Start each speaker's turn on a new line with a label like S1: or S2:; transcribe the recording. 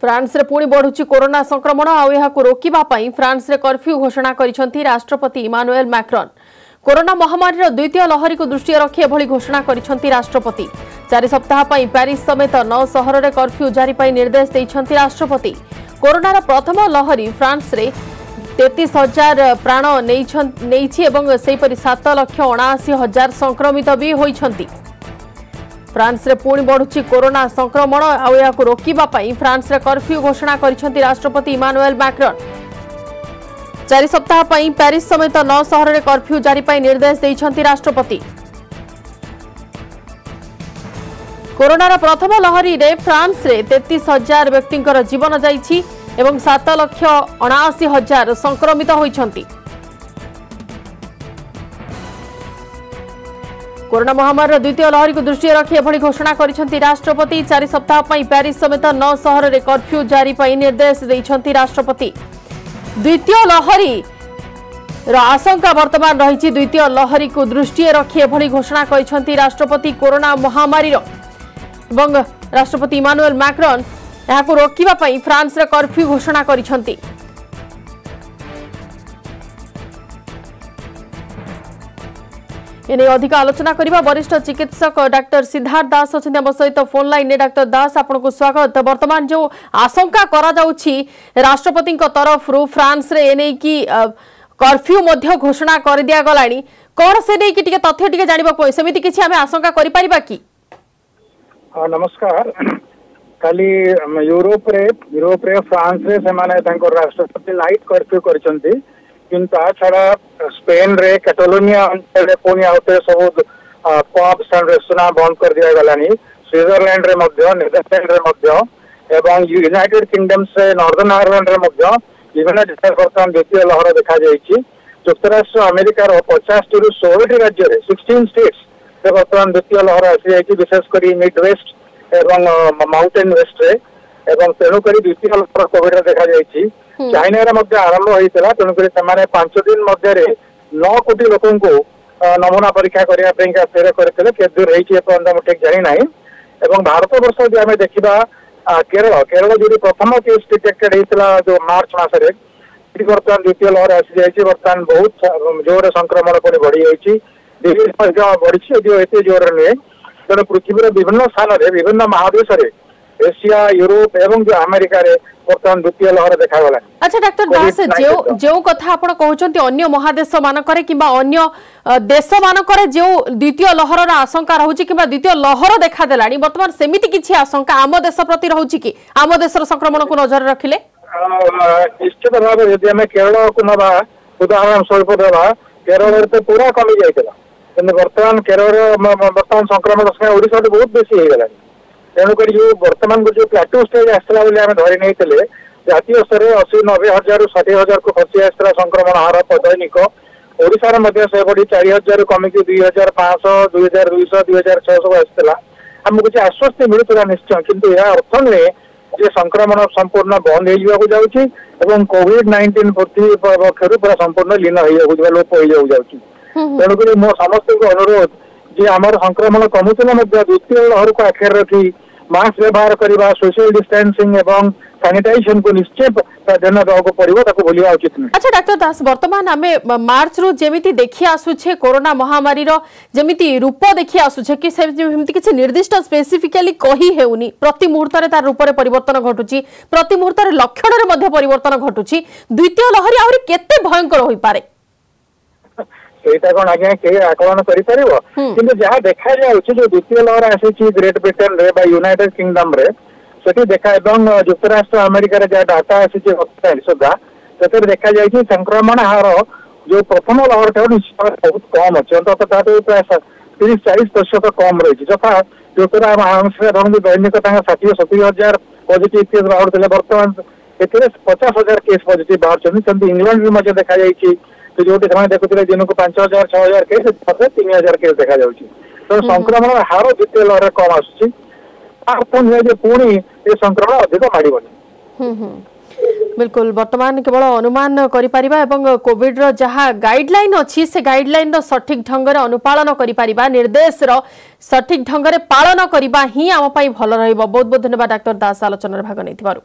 S1: France रे पुणी बढ़ुची corona संक्रमण आउ रोकवा फ्रांस रे कर्फ्यू घोषणा करिसेंती राष्ट्रपति इमानुएल मैक्रोन। कोरोना महामारी द्वितीय लहरी को दृष्टि रखी एभली घोषणा करिसेंती राष्ट्रपति। 4 सप्ताह पेरिस समेत 9 सहर में कर्फ्यू जारी पर निर्देश देइछंती राष्ट्रपति। कोरोनार प्रथम लहरी फ्रांस रे 33,000 प्राण नेइछि एवं सेहीपरि 7,79,000 संक्रमित भी होइछंती। फ्रांस रे पुणी बढ़ुची कोरोना संक्रमण आउ रोकवा फ्रांस रे कर्फ्यू घोषणा करिसेंती राष्ट्रपति इमानुएल मैक्रोन। 4 सप्ताह पेरिस समेत 9 सहर में कर्फ्यू जारी पर निर्देश देइछंती राष्ट्रपति। कोरोनार प्रथम लहरी रे फ्रांस रे 33,000 व्यक्तिंकर जीवन जाइछि एवं 7,79,000 संक्रमित होइछंती। कोरोना महामारी द्वितीय लहरी को दृष्टि रखी एभली घोषणा करिसेंती राष्ट्रपति। 4 सप्ताह पेरिस समेत 9 सहर में कर्फ्यू जारी पर निर्देश देइछंती राष्ट्रपति। द्वितीय लहरी आशंका वर्तमान रही। द्वितीय लहरी को दृष्टि रखी एभली घोषणा करिसेंती राष्ट्रपति। कोरोना महामारी एवं राष्ट्रपति इमानुएल मैक्रोन यहां रोकवा फ्रांस रे कर्फ्यू घोषणा करिसेंती। एने अधिक आलोचना करबा वरिष्ठ चिकित्सक डॉक्टर सिद्धार्थ दास अच्छा आम सहित फोन लाइन ने। डॉक्टर दास आपको स्वागत। वर्तमान जो आशंका करा जाउछि राष्ट्रपति तरफ फ्रांस रे एने की कर्फ्यू मध्य घोषणा कर दिया गलानी, कौन से नहीं कि तथ्य टिके जानिबा पय सेमिति किछि हमें आशंका करि परिबा कि?
S2: नमस्कार। काली यूरोप रे फ्रांस रे से माने तांको राष्ट्रपति लाइट कर्फ्यू करचंती, किंतु छाड़ा स्पेन रे कैटालोनिया अंचल पुणी आउते सब पब्स एंड रेस्टोरेंट बंद कर दिया गलानी। स्विट्जरलैंड रे मध्य, नेदरलैंड रे मध्य एवं यूनाइटेड किंगडम से नॉर्दर्न आयरलैंड रे मध्य विभिन्न देश बर्तमान द्वितीय लहर देखा जाइछि। युक्तराष्ट्र अमेरिकार 50 ରୁ 16 राज्य रे 16 स्टेट्स से बर्तमान द्वितीय लहर आसी जाइछि, विशेषकर मिड वेस्ट एवं माउंटेन वेस्ट रे एवं तेणुक द्वितीय लहर कोविड देखा जाइछि। चाइना रे मध्य आरंभ होइतला, तेणुक 5 दिन मध्य 9 कोटी लोकन को नमूना परीक्षा करिया पेंका फेर करथिले। के दूर हेछि एपन हम ठीक जानि नाही। एवं भारत वर्ष जे हमें देखिबा केरल जो प्रथम केस डिटेक्टेड होता जो मार्च मसरे बर्तमान द्वितीय लहर आसी जाइए। बर्तमान बहुत जोर संक्रमण पुणी बढ़ी जाइए, बढ़ी एत जोर नुहे। तेणु पृथ्वी विभिन्न स्थान में विभिन्न महादेश एशिया यूरोप एवं जो अमेरिका रे बर्तमान द्वितीय लहर देखा गला।
S1: अच्छा डॉक्टर दास, जो कथा आपण कहउचंती अन्य महादेश मानकरे किबा अन्य देश मानकरे जो द्वितीय लहर आशंका रहउची किबा द्वितीय लहर देखा देलानी, वर्तमान सेमिति किछि आशंका आम देश प्रति रहउची कि आम देशर संक्रमण को नजर रखिले?
S2: निश्चित भाव यदि हमें केरल को नबा उदाहरण स्वरूप देवा, केरल तो पूरा कमी जाइतला, किंतु वर्तमान केरल वर्तमान संक्रमण संख्या ओडिसा तो बहुत बेसी हो गलानी। तेणुक जो वर्तमान को जो प्लाटू स्टेज आसला बोली आम धरी नहीं जातीय स्तर में 80-90 हजार 60,000 को खसी आसला संक्रमण हार दैनिक। ओडिशा से बढ़ी 4,000 कमिकी 2,500 2,200 2,600 आसला। आमको किसी आश्वस्ति मिलूला निश्चय, किंतु यह अर्थ नुहे जे संक्रमण संपूर्ण बंद हो जाऊँगी और कोविड-19 पृथ्वी पक्षर पूरा संपूर्ण लीन हो लोप हो जाऊँगी। तेणुक मो समस्त को अनुरोध जे आम संक्रमण कमुला द्वितीय लहर को आखिर रखी मास्क व्यवहार करवा, सोशल डिस्टेंसिंग एवं सैनिटाइजेशन को निश्चय ध्यान देवाक पड़ो, भूलवा उचित नहीं।
S1: अच्छा डॉक्टर दास, वर्तमान आम मार्च रु जेमिति देखि आसुछे कोरोना महामारी रो जेमिति रूप देखि आसुछे कि सेमिति किछि निर्दिष्ट स्पेसिफिकली कहि हेउनी, प्रति मुहूर्त रे तार रूप रे परिवर्तन घटुची, प्रति मुहूर्त रे लक्षण रे मध्ये परिवर्तन घटुची। द्वितीय लहरी आहुरी केते भयंकर होई पारे
S2: सेटा कोन आज्ञा के आकलन करि परिबो, किंतु जहा देखा जाउछि जो द्वितीय लहर आसी ग्रेट ब्रिटेन रे बा यूनाइटेड किंगडम रे सेठी देखा एवं युक्तराष्ट्र अमेरिका रे जा डाटा आसी सुधा से देखा जाइए संक्रमण हार जो प्रथम लहर ठार निश्चित बहुत कम अच्छे, अंत प्राय 30-40% कम रही। जथा युक्तराष्ट्र दैनिक 60-70 हजार पॉजिटिव केस बाहर, बर्तमान ए 50,000 केस पॉजिटिव बाहर। इंग्लैंड में देखा जाइए जो देखुते दिन को 5,000-6,000 केस 3,000 केस देखा जाऊँगी। तो संक्रमण हार द्वितीय लहर कम आसुची, पुणी ये संक्रमण अधिक माड़बनी।
S1: बिल्कुल वर्तमान केवल अनुमान करिपारिबा एवं कोविड रो जहा गाइडलाइन अछि से गाइडलाइन रो सठिक ढंग रे अनुपालन करिपारिबा, निर्देश रो सठिक ढंग रे पालन करिबा ही आम पई भल रहइबो। बहुत बहुत धन्यवाद डॉक्टर दास आलोचना भाग नैथिबारु।